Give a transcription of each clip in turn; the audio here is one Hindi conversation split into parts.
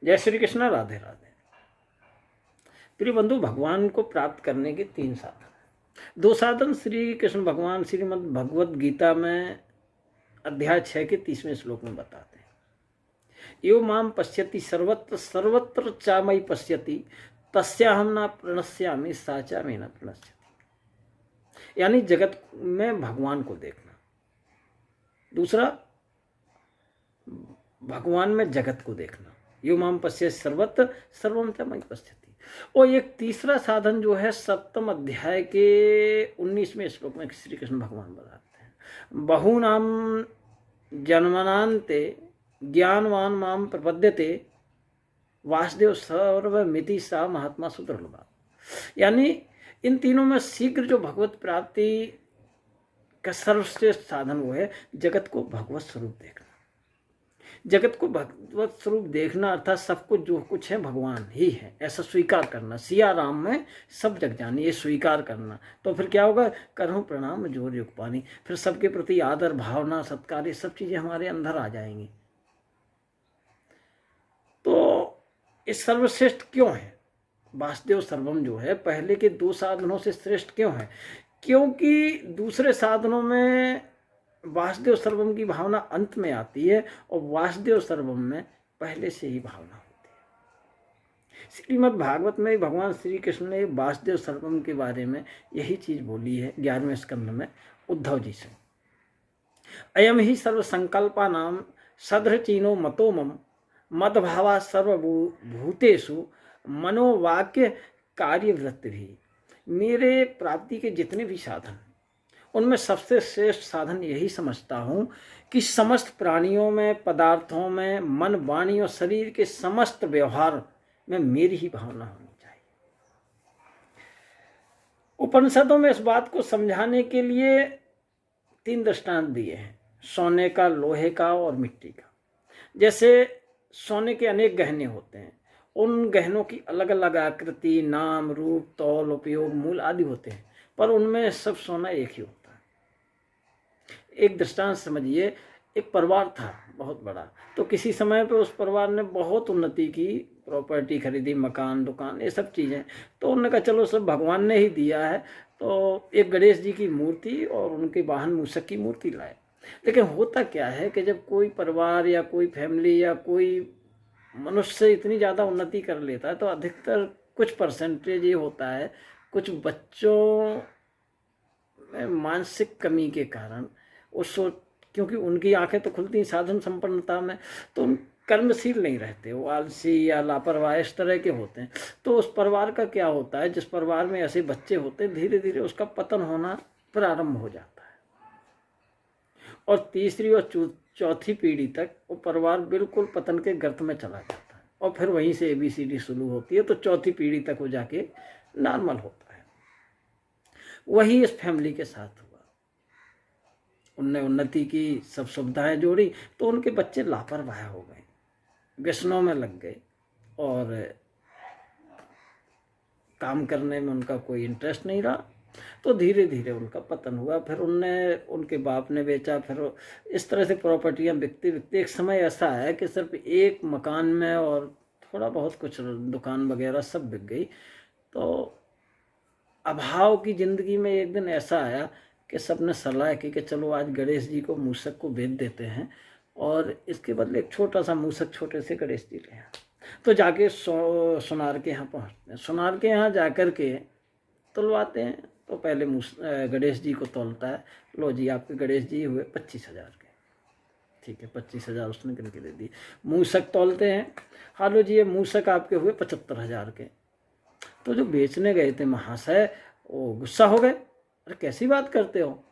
जय श्री कृष्ण, राधे राधे। प्रिय बंधु, भगवान को प्राप्त करने के 3 साधन। 2 साधन श्री कृष्ण भगवान श्रीमद् भगवद गीता में अध्याय 6 के 30वें श्लोक में बताते हैं। यो माम पश्यति सर्वत्र सर्वत्र चामयि पश्यति तस्याहम न प्रणश्यामि साचा में न प्रणश्यति। यानी जगत में भगवान को देखना। दूसरा, भगवान में जगत को देखना। यो माम पश्यति सर्वत्र सर्वम चामयि पश्यति। और एक तीसरा साधन जो है 7वें अध्याय के 19वें श्लोक में श्री कृष्ण भगवान बताते हैं। बहूनाम जन्मनान्ते ज्ञानवान माम प्रपद्यते वासुदेव सर्वमिति सा महात्मा सुदुर्लभा। यानी इन तीनों में शीघ्र जो भगवत प्राप्ति का सर्वश्रेष्ठ साधन वो है जगत को भगवत स्वरूप देखना। जगत को भगवत स्वरूप देखना अर्थात सब कुछ जो कुछ है भगवान ही है, ऐसा स्वीकार करना। सिया राम में सब जग जानी, ये स्वीकार करना। तो फिर क्या होगा? करहूँ प्रणाम जोर युग पानी। फिर सबके प्रति आदर, भावना, सत्कार, ये सब चीजें हमारे अंदर आ जाएंगी। तो ये सर्वश्रेष्ठ क्यों है? वासुदेव सर्वम जो है पहले के 2 साधनों से श्रेष्ठ क्यों है? क्योंकि दूसरे साधनों में वासुदेव सर्वम की भावना अंत में आती है और वासुदेव सर्वम में पहले से ही भावना होती है। श्रीमद् भागवत में भगवान श्री कृष्ण ने वासुदेव सर्वम के बारे में यही चीज बोली है 11वें स्कंध में उद्धव जी से। अयम ही सर्व संकल्पा नाम सदृचीनो मतो मम मदभावा सर्वभूतेषु मनोवाक्य कार्यवृत्ति भी। मेरे प्राप्ति के जितने भी साधन, उनमें सबसे श्रेष्ठ साधन यही समझता हूं कि समस्त प्राणियों में, पदार्थों में, मन, वाणी और शरीर के समस्त व्यवहार में मेरी ही भावना होनी चाहिए। उपनिषदों में इस बात को समझाने के लिए 3 दृष्टांत दिए हैं, सोने का, लोहे का और मिट्टी का। जैसे सोने के अनेक गहने होते हैं, उन गहनों की अलग अलग आकृति, नाम, रूप, तौल, उपयोग, मूल आदि होते हैं, पर उनमें सब सोना एक ही होता है। एक दृष्टांत समझिए, एक परिवार था बहुत बड़ा, तो किसी समय पे उस परिवार ने बहुत उन्नति की, प्रॉपर्टी खरीदी, मकान, दुकान, ये सब चीज़ें। तो उन्होंने कहा चलो सब भगवान ने ही दिया है, तो एक गणेश जी की मूर्ति और उनके वाहन मूषक की मूर्ति लाए। लेकिन होता क्या है कि जब कोई परिवार या कोई फैमिली या कोई मनुष्य इतनी ज़्यादा उन्नति कर लेता है तो अधिकतर कुछ परसेंटेज ये होता है, कुछ बच्चों में मानसिक कमी के कारण क्योंकि उनकी आंखें तो खुलती साधन संपन्नता में, तो कर्मशील नहीं रहते, वो आलसी या लापरवाह इस तरह के होते हैं। तो उस परिवार का क्या होता है, जिस परिवार में ऐसे बच्चे होते हैं, धीरे धीरे उसका पतन होना प्रारंभ हो जाता है और तीसरी और चौथी पीढ़ी तक वो परिवार बिल्कुल पतन के गर्त में चला जाता है और फिर वहीं से ABCD शुरू होती है, तो चौथी पीढ़ी तक वो जाके नॉर्मल होता है। वही इस फैमिली के साथ हुआ। उनने उन्नति की, सब सुविधाएं जोड़ी, तो उनके बच्चे लापरवाह हो गए, व्यसनों में लग गए और काम करने में उनका कोई इंटरेस्ट नहीं रहा। तो धीरे धीरे उनका पतन हुआ। फिर उनके बाप ने बेचा, फिर इस तरह से प्रॉपर्टियां बिकते बिकते एक समय ऐसा है कि सिर्फ एक मकान में और थोड़ा बहुत कुछ दुकान वगैरह सब बिक गई। तो अभाव की जिंदगी में एक दिन ऐसा आया कि सबने सलाह की कि चलो आज गणेश जी को, मूषक को बेच देते हैं और इसके बदले एक छोटा सा मूषक छोटे से गणेश जी ले आए। तो जाके सुनार के यहाँ पहुँचते हैं। सुनार के यहाँ जाकर के तुलवाते हैं। तो पहले गणेश जी को तोलता है, लो जी आपके गणेश जी हुए 25,000 के। ठीक है, 25,000 उसने गिन के दे दी। मूषक तोलते हैं, हाँ लो जी ये मूषक आपके हुए 75,000 के। तो जो बेचने गए थे महाशय वो गुस्सा हो गए, अरे कैसी बात करते हो,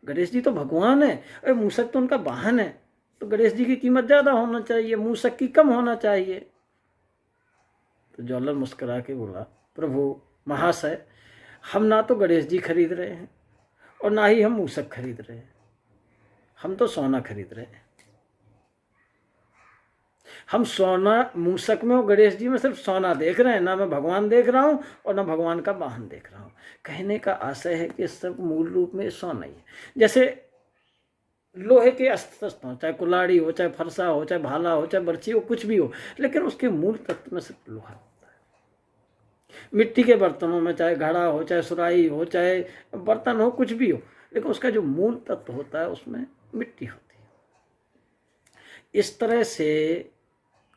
गणेश जी तो भगवान है, अरे मूषक तो उनका वाहन है, तो गणेश जी की कीमत ज़्यादा होना चाहिए, मूषक की कम होना चाहिए। तो ज्वेलर मुस्कुरा के बोला, प्रभु महाशय हम ना तो गणेश जी खरीद रहे हैं और ना ही हम मूषक खरीद रहे हैं, हम तो सोना खरीद रहे हैं। हम सोना, मूषक में और गणेश जी में सिर्फ सोना देख रहे हैं, ना मैं भगवान देख रहा हूँ और ना भगवान का वाहन देख रहा हूँ। कहने का आशय है कि सब मूल रूप में सोना ही है। जैसे लोहे के अस्त्र शस्त्र हो, चाहे कुल्हाड़ी हो, चाहे फरसा हो, चाहे भाला हो, चाहे बर्छी हो, कुछ भी हो, लेकिन उसके मूल तत्व में सिर्फ लोहा होता है। मिट्टी के बर्तनों में चाहे घड़ा हो, चाहे सुराही हो, चाहे बर्तन हो, कुछ भी हो, लेकिन उसका जो मूल तत्व होता है उसमें मिट्टी होती है। इस तरह से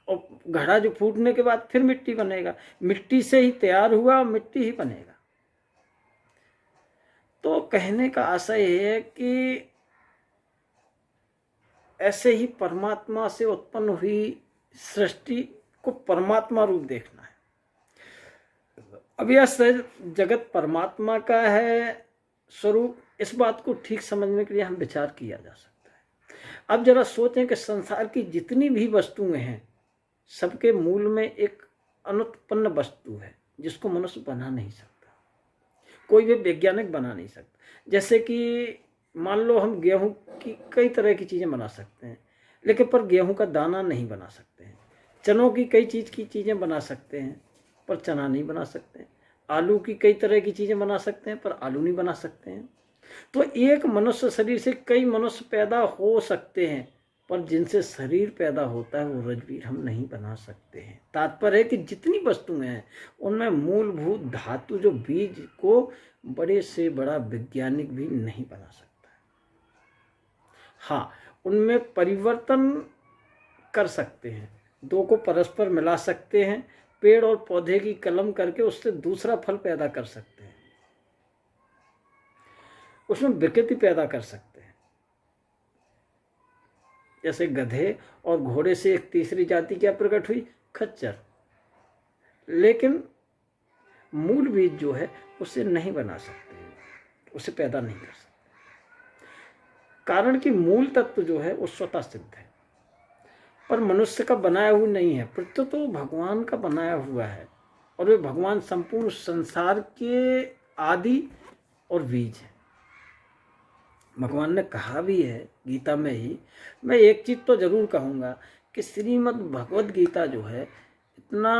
और घड़ा जो फूटने के बाद फिर मिट्टी बनेगा, मिट्टी से ही तैयार हुआ और मिट्टी ही बनेगा। तो कहने का आशय है कि ऐसे ही परमात्मा से उत्पन्न हुई सृष्टि को परमात्मा रूप देखना है। अब यह जगत परमात्मा का है स्वरूप, इस बात को ठीक समझने के लिए हम विचार किया जा सकता है। अब जरा सोचें कि संसार की जितनी भी वस्तुएं हैं, सबके मूल में एक अनुत्पन्न वस्तु है जिसको मनुष्य बना नहीं सकता, कोई भी वैज्ञानिक बना नहीं सकता। जैसे कि मान लो हम गेहूं की कई तरह की चीज़ें बना सकते हैं, लेकिन पर गेहूं का दाना नहीं बना सकते हैं। चनों की कई चीज़ें बना सकते हैं, पर चना नहीं बना सकते हैं। आलू की कई तरह की चीज़ें बना सकते हैं, पर आलू नहीं बना सकते हैं। तो एक मनुष्य शरीर से कई मनुष्य पैदा हो सकते हैं, पर जिनसे शरीर पैदा होता है वो रजवीर हम नहीं बना सकते हैं। तात्पर्य है कि जितनी वस्तुएं हैं उनमें मूलभूत धातु जो बीज को बड़े से बड़ा वैज्ञानिक भी नहीं बना सकता। हाँ, उनमें परिवर्तन कर सकते हैं, दो को परस्पर मिला सकते हैं, पेड़ और पौधे की कलम करके उससे दूसरा फल पैदा कर सकते हैं, उसमें विकृति पैदा कर सकते हैं। जैसे गधे और घोड़े से एक तीसरी जाति क्या प्रकट हुई, खच्चर। लेकिन मूल बीज जो है उसे नहीं बना सकते हैं, उसे पैदा नहीं कर सकते, कारण कि मूल तत्व जो है वो स्वतः सिद्ध है, पर मनुष्य का बनाया हुआ नहीं है। पृथ्वी तो भगवान का बनाया हुआ है, और वे भगवान संपूर्ण संसार के आदि और बीज है। भगवान ने कहा भी है गीता में ही, मैं एक चीज तो जरूर कहूँगा कि श्रीमद् भगवद गीता जो है इतना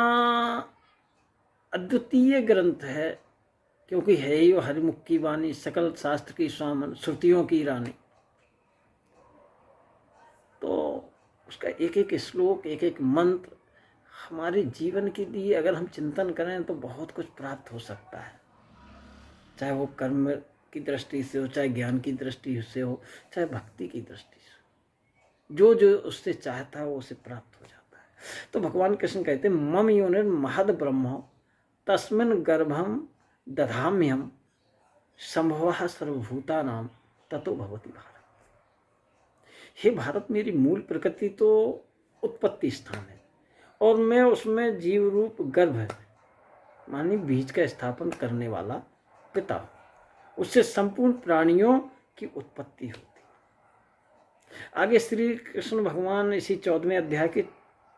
अद्वितीय ग्रंथ है, क्योंकि है ही वो हरिमुख की वाणी, सकल शास्त्र की स्वामन, श्रुतियों की रानी। तो उसका एक एक श्लोक, एक एक मंत्र हमारे जीवन के लिए अगर हम चिंतन करें तो बहुत कुछ प्राप्त हो सकता है, चाहे वो कर्म की दृष्टि से हो, चाहे ज्ञान की दृष्टि से हो, चाहे भक्ति की दृष्टि से, जो जो उससे चाहता है वो उसे प्राप्त हो जाता है। तो भगवान कृष्ण कहते हैं मम योनिर महद ब्रह्म तस्मिन् गर्भम दधाम्यहम् संभवः सर्वभूतानां ततो भवति भारत। हे भारत, मेरी मूल प्रकृति तो उत्पत्ति स्थान है, और मैं उसमें जीव रूप गर्भ है, मानी बीज का स्थापन करने वाला पिता हूं, उससे संपूर्ण प्राणियों की उत्पत्ति होती है। आगे श्री कृष्ण भगवान इसी 14वें अध्याय के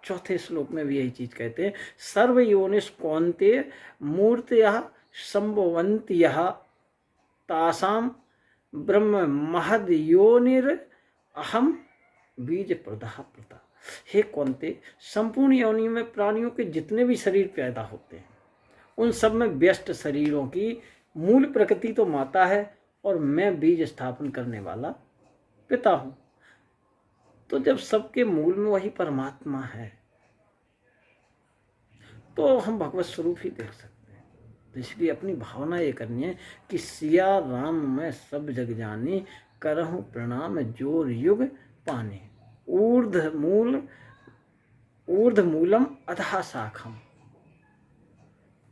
4थे श्लोक में भी यही चीज कहते हैं, सर्व योनिष कौन्तेय मूर्तयः संभवन्त्यः तासाम ब्रह्म महद योनिर अहम बीज प्रदाह प्रता। हे कौन्ते, संपूर्ण योनियों में प्राणियों के जितने भी शरीर पैदा होते हैं उन सब में व्यस्त शरीरों की मूल प्रकृति तो माता है, और मैं बीज स्थापन करने वाला पिता हूं। तो जब सबके मूल में वही परमात्मा है तो हम भगवत स्वरूप ही देख सकते हैं। तो इसलिए अपनी भावना ये करनी है कि सिया राम मैं सब जग जानी, करहूं प्रणाम जोर युग पाने, ऊर्ध मूलम अधः शाखम।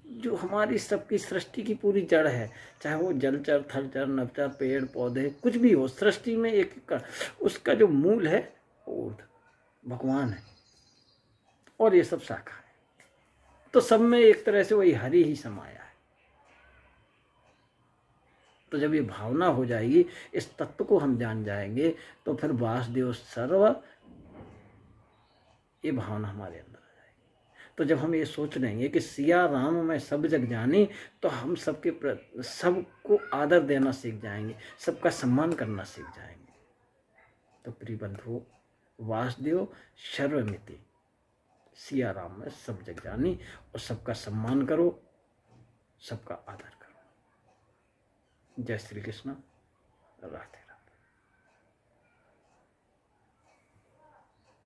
जो हमारी सबकी सृष्टि की पूरी जड़ है, चाहे वो जलचर, थलचर, नभचर, पेड़ पौधे, कुछ भी हो सृष्टि में एक उसका जो मूल है ऊर्ध भगवान है, और ये सब शाखा है। तो सब में एक तरह से वही हरि ही समाया है। तो जब ये भावना हो जाएगी, इस तत्व को हम जान जाएंगे, तो फिर वासुदेव सर्व ये भावना हमारे अंदर आ जाएगी। तो जब हम ये सोच लेंगे कि सिया राम मैं सब जग जानी, तो हम सबको आदर देना सीख जाएंगे, सबका सम्मान करना सीख जाएंगे। तो प्रिय बंधुओं, वासुदेव सर्वमिति, सिया राम में सब जग जानी, और सबका सम्मान करो, सबका आदर करो। जय श्री कृष्ण, राधे।